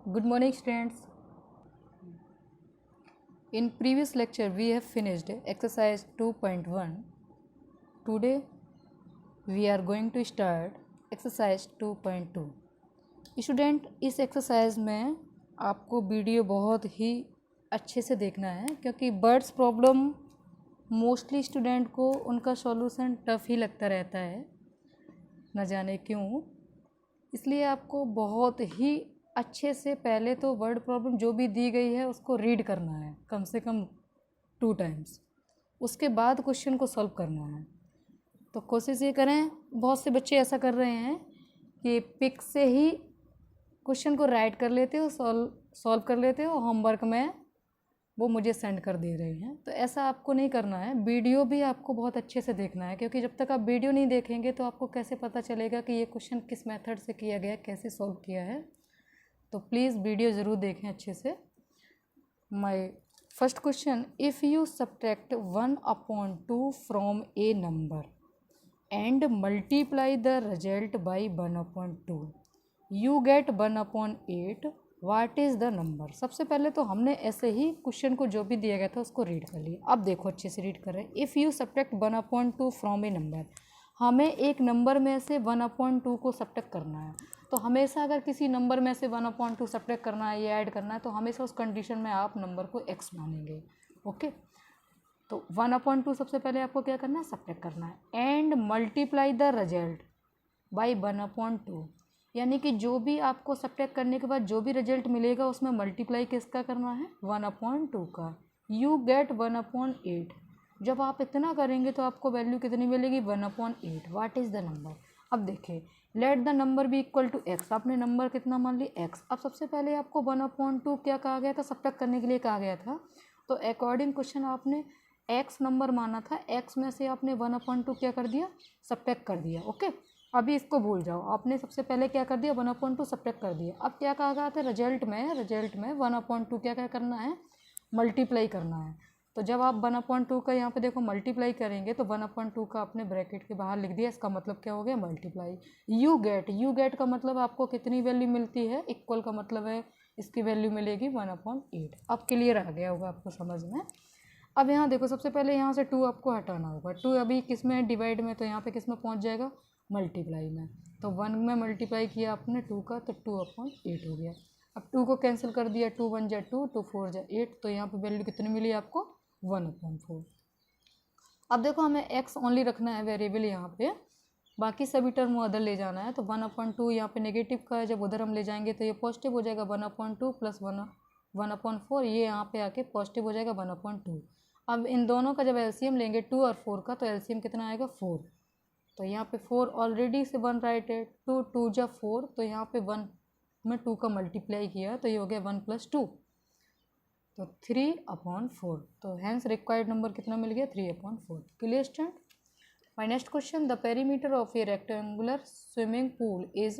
Good morning, students. In previous lecture, we have finished exercise 2.1. Today, we are going to start exercise 2.2. Student, इस exercise में आपको video बहुत ही अच्छे से देखना है क्योंकि बर्ड्स प्रॉब्लम मोस्टली स्टूडेंट को उनका सॉल्यूशन टफ ही लगता रहता है, न जाने क्यों। इसलिए आपको बहुत ही अच्छे से पहले तो वर्ड प्रॉब्लम जो भी दी गई है उसको रीड करना है कम से कम 2 टाइम्स। उसके बाद क्वेश्चन को सॉल्व करना है। तो कोशिश ये करें, बहुत से बच्चे ऐसा कर रहे हैं कि पिक से ही क्वेश्चन को राइट कर लेते हो, सॉल्व कर लेते हो, होमवर्क में वो मुझे सेंड कर दे रहे हैं। तो ऐसा आपको नहीं करना है। वीडियो भी आपको बहुत अच्छे से देखना है क्योंकि जब तक आप वीडियो नहीं देखेंगे तो आपको कैसे पता चलेगा कि ये क्वेश्चन किस मेथड से किया गया, कैसे सॉल्व किया है। तो प्लीज़ वीडियो ज़रूर देखें अच्छे से। My first question, if you subtract 1/2 from A number and multiply the result by 1/2 you get 1/8, what is the number. सबसे पहले तो हमने ऐसे ही क्वेश्चन को जो भी दिया गया था उसको रीड कर लिया। अब देखो अच्छे से रीड कर रहे हैं। If you subtract 1/2 from A number, हमें एक नंबर में से 1/2 को सब्ट्रैक्ट करना है। तो हमेशा अगर किसी नंबर में से 1/2 सब्ट्रैक्ट करना है या ऐड करना है तो हमेशा उस कंडीशन में आप नंबर को x मानेंगे। ओके, तो 1/2 सबसे पहले आपको क्या करना है, सब्ट्रैक्ट करना है। And multiply the result by 1/2, यानी कि जो भी आपको सब्ट्रैक्ट करने के बाद जो भी रिजल्ट मिलेगा उसमें मल्टीप्लाई किसका करना है, 1/2 का। You get 1/8। जब आप इतना करेंगे तो आपको वैल्यू कितनी मिलेगी, 1/8। What is the number. अब देखिए, let the number be equal to x. आपने नंबर कितना मान लिया, एक्स। अब सबसे पहले आपको 1/2 क्या कहा गया था, सब्ट्रैक्ट करने के लिए कहा गया था। तो अकॉर्डिंग क्वेश्चन आपने एक्स नंबर माना था, एक्स में से आपने 1/2 क्या कर दिया, सब्ट्रैक्ट कर दिया। ओके, अभी इसको भूल जाओ। आपने सबसे पहले क्या कर दिया, 1/2 सब्ट्रैक्ट कर दिया। अब क्या कहा गया था, रिजल्ट में 1/2 क्या करना है, मल्टीप्लाई करना है। तो जब आप 1/2 का यहाँ पे देखो मल्टीप्लाई करेंगे तो 1/2 का आपने ब्रैकेट के बाहर लिख दिया। इसका मतलब क्या हो गया, मल्टीप्लाई। यू गेट का मतलब आपको कितनी वैल्यू मिलती है, इक्वल का मतलब है इसकी वैल्यू मिलेगी 1/8। अब क्लियर आ गया होगा आपको समझ में। अब यहाँ देखो, सबसे पहले यहाँ से 2 आपको हटाना होगा। 2 अभी किस में है, डिवाइड में, तो यहाँ पे किस में पहुँच जाएगा, मल्टीप्लाई में। तो 1 में मल्टीप्लाई किया आपने 2 का तो 2/8 हो गया। अब 2 को कैंसिल कर दिया, 2 1 जा 2, 2 4 जा 8। तो यहाँ पे वैल्यू कितनी मिली आपको, 1/4। अब देखो, हमें x ओनली रखना है वेरिएबल यहाँ पे, बाकी सभी टर्म उधर ले जाना है। तो 1/2 यहाँ पे नेगेटिव का है, जब उधर हम ले जाएंगे तो ये पॉजिटिव हो जाएगा, 1/2 प्लस 1/4। ये यहाँ पे आके पॉजिटिव हो जाएगा 1/2। अब इन दोनों का जब एलसीएम लेंगे 2 और 4 का, तो एलसीएम कितना आएगा, 4। तो यहाँ पे 4 ऑलरेडी से 1 राइट है, 2 2 जा 4। तो यहाँ पे 1 में 2 का मल्टीप्लाई किया तो ये हो गया 1 + 2, तो 3/4। तो हैंस रिक्वायर्ड नंबर कितना मिल गया, 3/4। Clear student. My next question, the perimeter of a rectangular swimming pool is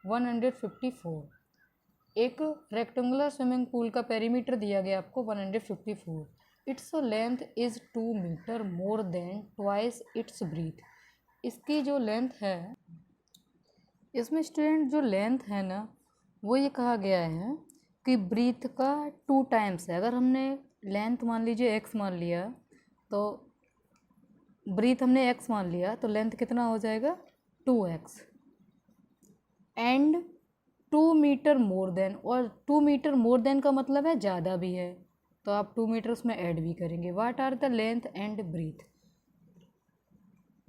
154। एक रेक्टेंगुलर स्विमिंग पूल का पेरीमीटर दिया गया आपको 154। Its length is 2 metre more than twice its breadth. इसकी जो लेंथ है, इसमें स्टूडेंट जो लेंथ है ना, वो ये कहा गया है कि ब्रीथ का 2 टाइम्स है। अगर हमने लेंथ मान लीजिए x मान लिया, तो ब्रीथ हमने x मान लिया, तो लेंथ कितना हो जाएगा, 2x। And 2 metre more then, और 2 मीटर मोर देन का मतलब है ज़्यादा भी है, तो आप 2 मीटर उसमें ऐड भी करेंगे। What are the length and breadth.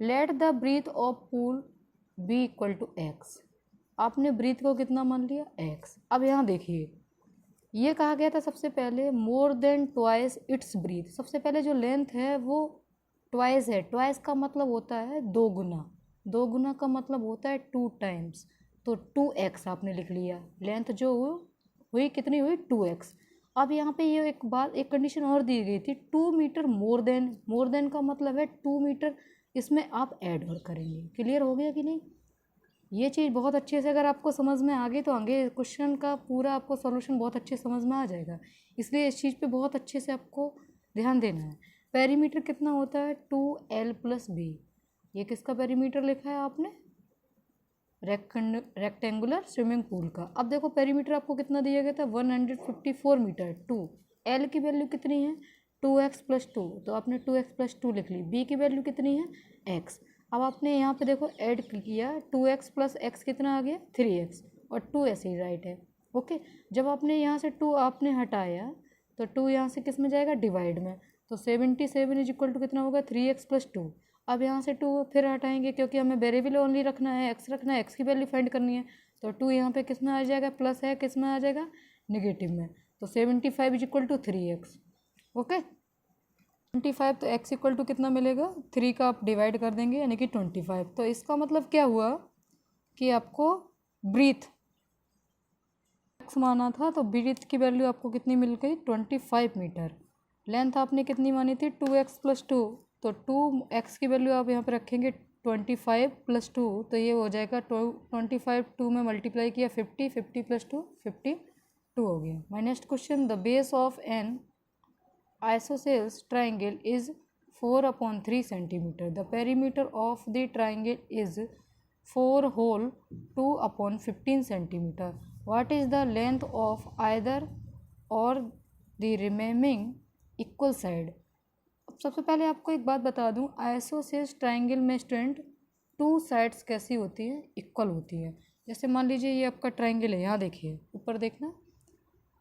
Let the breadth of pool be equal to x। आपने ब्रीथ को कितना मान लिया, x। अब यहाँ देखिए, ये कहा गया था सबसे पहले more than twice its breadth. सबसे पहले जो लेंथ है वो ट्वाइस है। ट्वाइस का मतलब होता है 2 गुना, 2 गुना का मतलब होता है 2 टाइम्स। तो 2x आपने लिख लिया। लेंथ जो हुई कितनी हुई, 2x। अब यहाँ पे ये एक बात, एक कंडीशन और दी गई थी, 2 metre more than. More than का मतलब है 2 मीटर, इसमें आप ऐड और करेंगे। क्लियर हो गया कि नहीं। ये चीज़ बहुत अच्छे से अगर आपको समझ में आ गई तो आगे क्वेश्चन का पूरा आपको सॉल्यूशन बहुत अच्छे समझ में आ जाएगा। इसलिए इस चीज़ पे बहुत अच्छे से आपको ध्यान देना है। पेरीमीटर कितना होता है, 2l + b। ये किसका पेरीमीटर लिखा है आपने, रेक्टेंगुलर स्विमिंग पूल का। अब देखो पेरीमीटर आपको कितना दिया गया था 154 मीटर। टू एल की वैल्यू कितनी है 2x+2, तो आपने 2x+2 लिख ली। बी की वैल्यू कितनी है x। अब आपने यहाँ पे देखो ऐड किया 2x + x कितना आ गया 3x, और 2 ऐसे ही राइट है। ओके, जब आपने यहाँ से 2 आपने हटाया तो 2 यहाँ से किस में जाएगा डिवाइड में, तो 77 = कितना होगा 3x+2। अब यहाँ से 2 फिर हटाएंगे क्योंकि हमें वेरिएबल ओनली रखना है, x रखना है, x की वैल्यू फाइंड करनी है। तो 2 यहाँ पे किस में आ जाएगा प्लस है, किस में आ जाएगा नेगेटिव में, तो 75 = 3x। ओके, 25, तो x = कितना मिलेगा 3 का आप डिवाइड कर देंगे यानी कि 25। तो इसका मतलब क्या हुआ कि आपको ब्रीथ x माना था, तो ब्रीथ की वैल्यू आपको कितनी मिल गई 25 मीटर। लेंथ आपने कितनी मानी थी 2x+2, तो 2x की वैल्यू आप यहाँ पे रखेंगे 25 + 2, तो ये हो जाएगा 25 2 में मल्टीप्लाई किया 50, 50 + 2 52 हो गया। My next question, the base of an isosceles triangle is 4/3 centimeter. The perimeter of the triangle is 4 whole 2/15 centimeter. What is the length of either or the remaining equal side? अब सबसे पहले आपको एक बात बता दूं, आइसोसेलेस ट्राइंगल में student 2 sides कैसी होती है इक्वल होती है। जैसे मान लीजिए ये आपका ट्राइंगल है, यहाँ देखिए ऊपर देखना,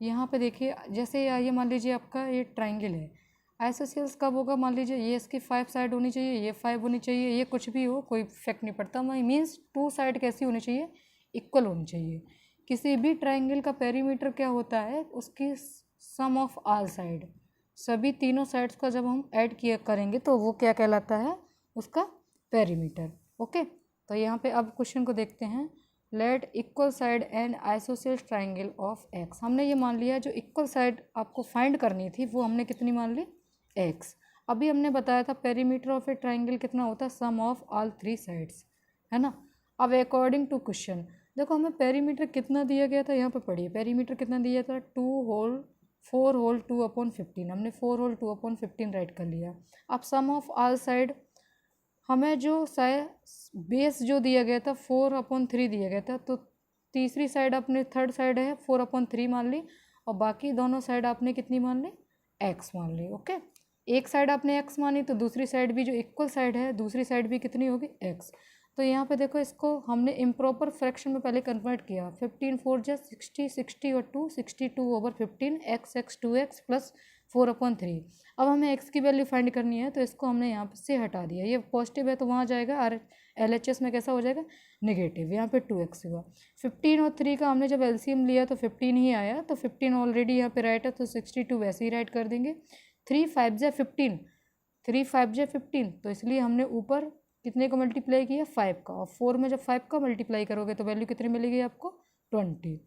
यहाँ पे देखिए, जैसे ये मान लीजिए आपका ये ट्राइंगल है। आइसोसेलेस कब होगा, मान लीजिए ये इसकी 5 साइड होनी चाहिए, ये 5 होनी चाहिए, ये कुछ भी हो कोई इफेक्ट नहीं पड़ता। मीन्स 2 साइड कैसी होनी चाहिए इक्वल होनी चाहिए। किसी भी ट्राइंगल का पेरीमीटर क्या होता है, उसकी सम ऑफ ऑल साइड, सभी तीनों साइड्स का जब हम ऐड किया करेंगे तो वो क्या कहलाता है उसका पेरीमीटर। ओके, तो यहाँ पे अब क्वेश्चन को देखते हैं। Let equal side and isosceles triangle of x। हमने ये मान लिया जो इक्वल साइड आपको फाइंड करनी थी वो हमने कितनी मान ली x। अभी हमने बताया था पेरीमीटर ऑफ ए ट्राइंगल कितना होता है सम ऑफ ऑल 3 साइड्स, है ना। अब अकॉर्डिंग टू क्वेश्चन देखो हमें पेरीमीटर कितना दिया गया था, यहाँ पे पढ़िए पेरीमीटर कितना दिया था 4 होल 2/15। हमने 4 होल 2/15 राइट कर लिया। अब सम ऑफ ऑल साइड, हमें जो बेस जो दिया गया था 4/3 दिया गया था, तो तीसरी साइड अपने थर्ड साइड है 4/3 मान ली, और बाकी दोनों साइड आपने कितनी मान ली x मान ली। ओके, एक साइड आपने x मानी तो दूसरी साइड भी जो इक्वल साइड है दूसरी साइड भी कितनी होगी x। तो यहाँ पे देखो इसको हमने इम्प्रॉपर फ्रैक्शन में पहले कन्वर्ट किया। 15 4 जा 60, 60 और 2 62/15 x 2x + 4/3। अब हमें x की वैल्यू फाइंड करनी है, तो इसको हमने यहाँ से हटा दिया, ये पॉजिटिव है तो वहाँ जाएगा, और LHS में कैसा हो जाएगा नेगेटिव, यहाँ पे 2x हुआ। 15 और 3 का हमने जब LCM लिया तो 15 ही आया, तो 15 ऑलरेडी यहाँ पे राइट है तो 62 वैसे ही राइट कर देंगे। 3 5 जा 15, 3 5 जा 15, तो इसलिए हमने ऊपर कितने को मल्टीप्लाई किया 5 का, और 4 में जब 5 का मल्टीप्लाई करोगे तो वैल्यू कितनी मिलेगी आपको 20।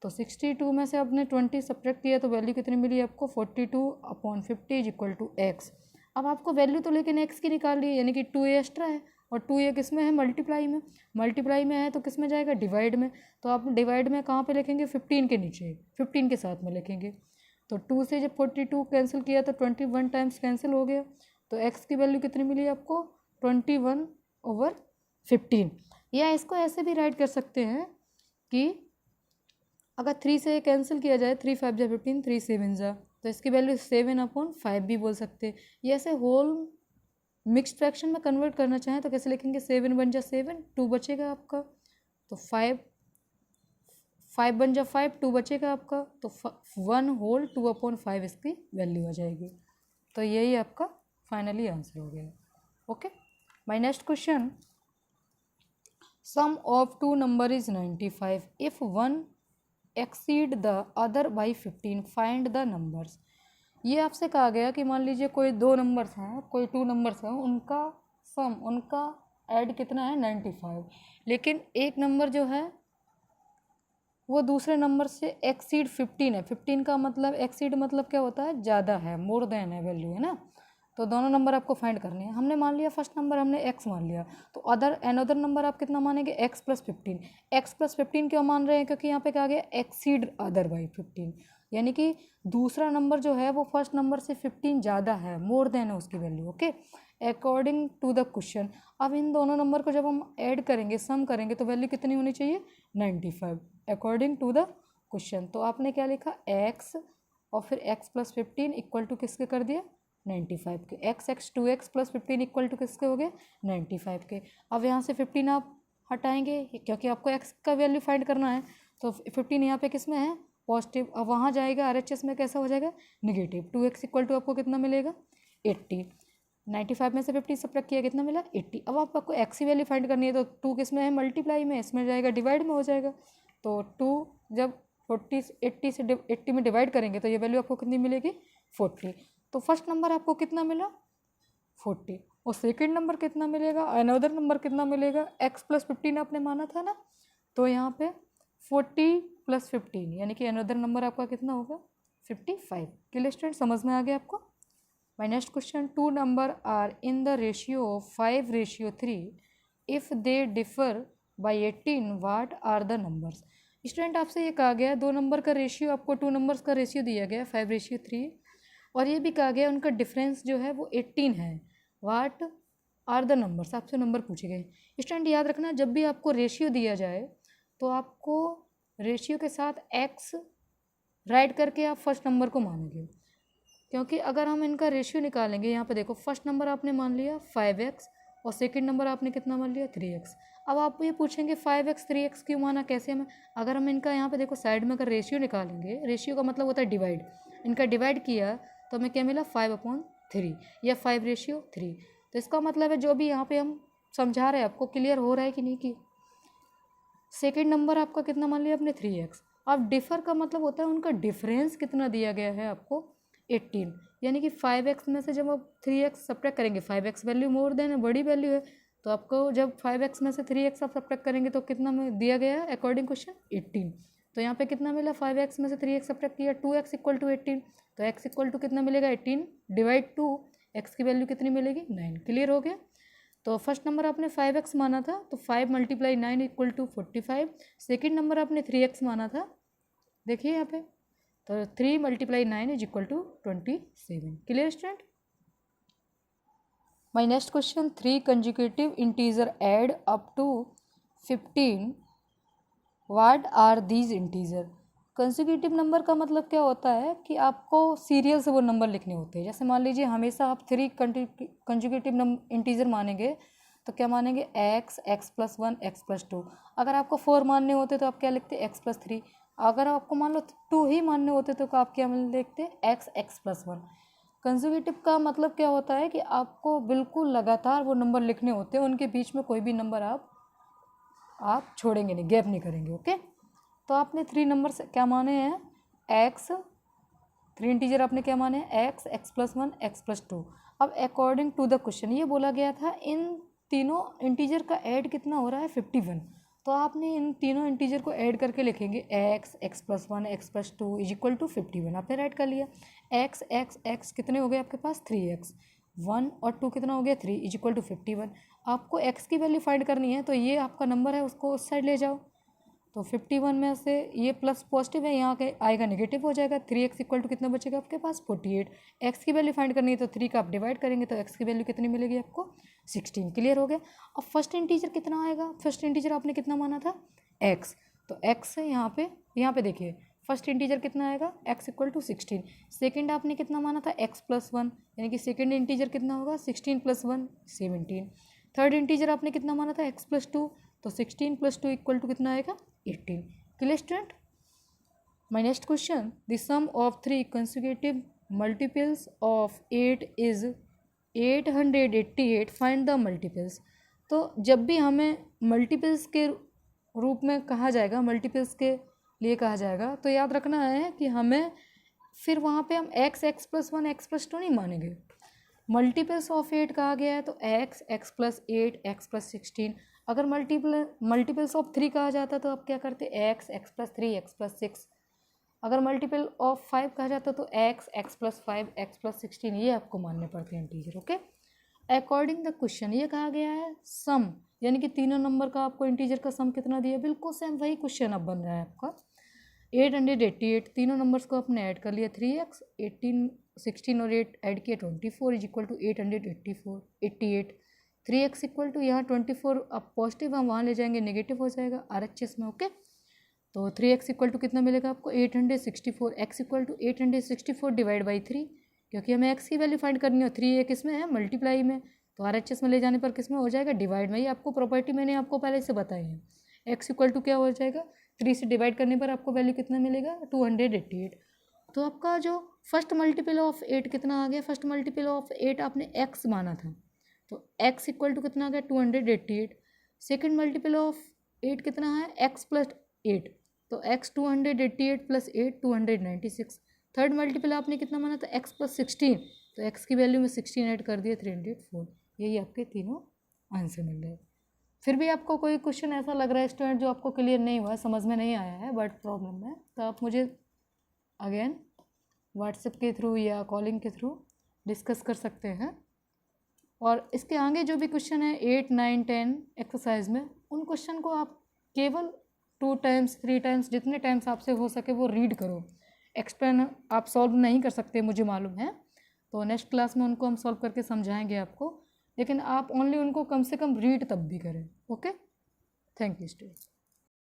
तो 62 में से आपने 20 सब्ट्रैक्ट किया तो वैल्यू कितनी मिली आपको 42/50 = x। अब आपको वैल्यू तो लेकिन x की निकाल ली, यानी कि 2a एक्स्ट्रा है, और 2a किस में है मल्टीप्लाई में, मल्टीप्लाई में है तो किस में जाएगा डिवाइड में। तो आप डिवाइड में कहाँ पे लिखेंगे 15 के नीचे, 15 के साथ में लिखेंगे। तो 2 से जब 42 कैंसिल किया तो 21 टाइम्स कैंसिल हो गया, तो x की वैल्यू कितनी मिली आपको 21/15। या इसको ऐसे भी राइट कर सकते हैं कि अगर 3 से कैंसिल किया जाए 3 5 जा 15, 3 7 जा, तो इसकी वैल्यू 7/5 भी बोल सकते हैं। ये ऐसे होल मिक्स्ड फ्रैक्शन में कन्वर्ट करना चाहें तो कैसे लिखेंगे 7 1 जा 7, 2 बचेगा आपका, तो 5 1 जा 5, 2 बचेगा आपका, तो 1 होल 2/5 इसकी वैल्यू आ जाएगी। तो यही आपका फाइनली आंसर हो गया। Okay, my next question, sum of 2 number is 95 if one exceed the other by 15 find the numbers. ये आपसे कहा गया कि मान लीजिए कोई 2 नंबर्स हैं, कोई 2 नंबर्स हैं, उनका सम, उनका ऐड कितना है 95, लेकिन एक नंबर जो है वो दूसरे नंबर से एक्सीड 15 है। 15 का मतलब एक्सीड मतलब क्या होता है ज़्यादा है, मोर देन है वैल्यू, है ना। तो दोनों नंबर आपको फाइंड करने हैं। हमने मान लिया फर्स्ट नंबर हमने x मान लिया, तो अनदर नंबर आप कितना मानेंगे, x प्लस 15। x प्लस 15 क्यों मान रहे हैं, क्योंकि यहाँ पे क्या आ गया, एक्सीड अदर बाई 15, यानी कि दूसरा नंबर जो है वो फर्स्ट नंबर से 15 ज़्यादा है, मोर देन है उसकी value. Okay, according to the question. अब इन दोनों नंबर को जब हम ऐड करेंगे, सम करेंगे, तो वैल्यू कितनी होनी चाहिए, 95 अकॉर्डिंग टू द क्वेश्चन। तो आपने क्या लिखा, x और फिर x प्लस 15 इक्वल टू किसके कर दिया, 95 के। x 2x plus 15 equal to किसके हो गए, 95 के। अब यहाँ से 15 आप हटाएंगे क्योंकि आपको x का वैल्यू फाइंड करना है, तो 15 यहाँ पे किस में है, पॉजिटिव। अब वहाँ जाएगा RHS में, कैसा हो जाएगा, निगेटिव। 2x इक्वल टू आपको कितना मिलेगा, 80। 95 में से 50 सब्ट्रैक्ट किया, कितना मिला, 80। अब आपको x की वैल्यू फाइंड करनी है, तो 2 किस में है, मल्टीप्लाई में, इसमें जाएगा डिवाइड में हो जाएगा। तो 2 जब 80 में डिवाइड करेंगे तो ये वैल्यू आपको कितनी मिलेगी, 40। तो फर्स्ट नंबर आपको कितना मिला, 40, और सेकंड नंबर कितना मिलेगा, अनदर नंबर कितना मिलेगा, x प्लस 15 आपने माना था ना, तो यहाँ पे 40 प्लस 15 यानी कि अनदर नंबर आपका कितना होगा, 55। क्लियर स्टूडेंट, समझ में आ गया आपको। My next question, 2 number are in the ratio 5:3 if they differ by 18 what are the numbers. Student आपसे ये कहा गया 2 नंबर का रेशियो, आपको 2 नंबर्स का रेशियो दिया गया 5:3, और ये भी कहा गया उनका डिफरेंस जो है वो 18 है। व्हाट आर द नंबर्स, आपसे नंबर पूछे गए। स्टूडेंट याद रखना, जब भी आपको रेशियो दिया जाए तो आपको रेशियो के साथ x राइट करके आप फर्स्ट नंबर को मानेंगे, क्योंकि अगर हम इनका रेशियो निकालेंगे, यहाँ पे देखो फर्स्ट नंबर आपने मान लिया 5x और सेकंड नंबर आपने कितना मान लिया, 3x। अब आप ये पूछेंगे 5x 3x क्यों माना, कैसे हमें, अगर हम इनका यहाँ पे देखो साइड में अगर रेशियो निकालेंगे, रेशियो का मतलब होता है डिवाइड, इनका डिवाइड किया तो हमें क्या मिला, 5/3 या 5:3। तो इसका मतलब है जो भी यहाँ पे हम समझा रहे हैं, आपको क्लियर हो रहा है कि नहीं, कि सेकेंड नंबर आपका कितना मान लिया आपने, 3x। अब डिफर का मतलब होता है उनका डिफरेंस कितना दिया गया है आपको, 18, यानी कि 5x में से जब आप 3x सब्ट्रैक्ट करेंगे, 5x वैल्यू मोर देन है, बड़ी वैल्यू है, तो आपको जब 5x में से 3x आप सब्ट्रैक्ट करेंगे तो कितना में दिया गया है अकॉर्डिंग क्वेश्चन, 18। तो यहाँ पे कितना मिला, 5x में से 3x सब्ट्रैक्ट किया, 2x इक्वल टू 18, तो x इक्वल टू कितना मिलेगा, 18 डिवाइड 2, x की वैल्यू कितनी मिलेगी, 9। क्लियर हो गया। तो फर्स्ट नंबर आपने 5x माना था, तो 5 × 9 इक्वल टू 45। सेकेंड नंबर आपने 3x माना था, देखिए यहाँ पे, तो 3 × 9 is equal to 27। Clear student. My next question, 3 conjugative integer add up to 15 what are these integer. Conjugative number का मतलब क्या होता है कि आपको सीरियल से वो नंबर लिखने होते हैं। जैसे मान लीजिए हमेशा आप 3 कंजुगेटिव इंटीजर मानेंगे, तो क्या मानेंगे, x प्लस 1 x प्लस 2। अगर आपको 4 मानने होते तो आप क्या लिखते, x प्लस 3। अगर आपको मान लो 2 ही मानने होते तो आप क्या लिखते, x प्लस 1। कंजुगेटिव का मतलब क्या होता है कि आपको बिल्कुल लगातार वो नंबर लिखने होते हैं, उनके बीच में कोई भी नंबर आप छोड़ेंगे नहीं, गैप नहीं करेंगे। ओके, तो आपने 3 नंबर क्या माने हैं, x, 3 इंटीजर आपने क्या माने हैं, x प्लस 1 x प्लस 2। अब अकॉर्डिंग टू द क्वेश्चन ये बोला गया था इन तीनों इंटीजर का ऐड कितना हो रहा है, 51। तो आपने इन तीनों इंटीजर को ऐड करके लिखेंगे x plus 1 x plus 2 is equal to 51। आपने ऐड कर लिया, x कितने हो गए आपके पास, 3x, 1 और 2 कितना हो गया, 3 इज इक्वल टू 51। आपको x की वैल्यू फाइंड करनी है, तो ये आपका नंबर है उसको उस साइड ले जाओ, तो 51 में से ये प्लस पॉजिटिव है, यहाँ के आएगा नेगेटिव हो जाएगा। 3x इक्वल टू कितना बचेगा आपके पास, 48। x की वैल्यू फाइंड करनी है तो 3 का आप डिवाइड करेंगे तो x की वैल्यू कितनी मिलेगी आपको, 16। क्लियर हो गया। अब फर्स्ट इंटीजर कितना आएगा, फर्स्ट इंटीजर आपने कितना माना था, x, तो x है यहाँ पे देखिए फर्स्ट इंटीजर कितना आएगा, x इक्वल टू 16। सेकेंड आपने कितना माना था, x प्लस 1, यानी कि सेकेंड इंटीजर कितना होगा, 16 प्लस 1 17। थर्ड इंटीजर आपने कितना माना था, x प्लस 2, तो 16 प्लस 2 इक्वल टू कितना आएगा, 18। Clear student. My next question, the sum of 3 consecutive multiples of 8 is 888, find the multiples. तो जब भी हमें मल्टीपल्स के रूप में कहा जाएगा, मल्टीपल्स के लिए कहा जाएगा, तो याद रखना है कि हमें फिर वहाँ पे हम x प्लस 1 x प्लस 2 नहीं मानेंगे। मल्टीपल्स ऑफ 8 कहा गया है तो x प्लस 8 x प्लस 16। अगर मल्टीपल्स ऑफ 3 कहा जाता तो आप क्या करते, x प्लस 3 x प्लस 6। अगर मल्टीपल ऑफ 5 कहा जाता तो x, x+5, x+16 ये आपको मानने पड़ते हैं integer. Okay, according the question ये कहा गया है सम, यानी कि तीनों नंबर का आपको इंटीजर का सम कितना दिया, बिल्कुल सेम वही क्वेश्चन अब बन रहा है आपका। 888, तीनों नंबर्स को आपने ऐड कर लिया, 3x, 18, 16 और 8 ऐड किया 24 is equal to 888। 3x equal to यहाँ 24 अब पॉजिटिव हम वहाँ ले जाएंगे नेगेटिव हो जाएगा RHS में। ओके, तो 3x इक्वल टू कितना मिलेगा आपको 864, x equal to 864 divide by 3, क्योंकि हमें x की वैल्यू फाइंड करनी है। 3 ये किस में है, मल्टीप्लाई में, तो RHS में ले जाने पर किस में हो जाएगा, डिवाइड में। ये आपको प्रॉपर्टी मैंने आपको पहले से बताई है। x इक्वल टू क्या हो जाएगा, 3 से डिवाइड करने पर आपको वैल्यू कितना मिलेगा 288। तो आपका जो फर्स्ट मल्टीपल ऑफ 8 कितना आ गया, फर्स्ट मल्टीपल ऑफ 8 आपने x माना था, तो x इक्वल टू कितना आ गया 288। सेकेंड मल्टीपल ऑफ 8 कितना है, x+8, तो x 288 + 8 296। थर्ड मल्टीपल आपने कितना माना था, x+16, तो x की वैल्यू में 16 ऐड कर दिया 304। यही आपके तीनों आंसर मिल रहे। फिर भी आपको कोई क्वेश्चन ऐसा लग रहा है स्टूडेंट जो आपको क्लियर नहीं हुआ, समझ में नहीं आया है, बट प्रॉब्लम है, तो आप मुझे अगेन व्हाट्सएप के थ्रू या कॉलिंग के थ्रू डिस्कस कर सकते हैं। और इसके आगे जो भी क्वेश्चन है 8, 9, 10 एक्सरसाइज में, उन क्वेश्चन को आप केवल 2 टाइम्स 3 टाइम्स जितने टाइम्स आपसे हो सके वो रीड करो। एक्सप्लेन आप सॉल्व नहीं कर सकते मुझे मालूम है, तो नेक्स्ट क्लास में उनको हम सॉल्व करके समझाएंगे आपको, लेकिन आप ओनली उनको कम से कम रीड तब भी करें। Okay, thank you student.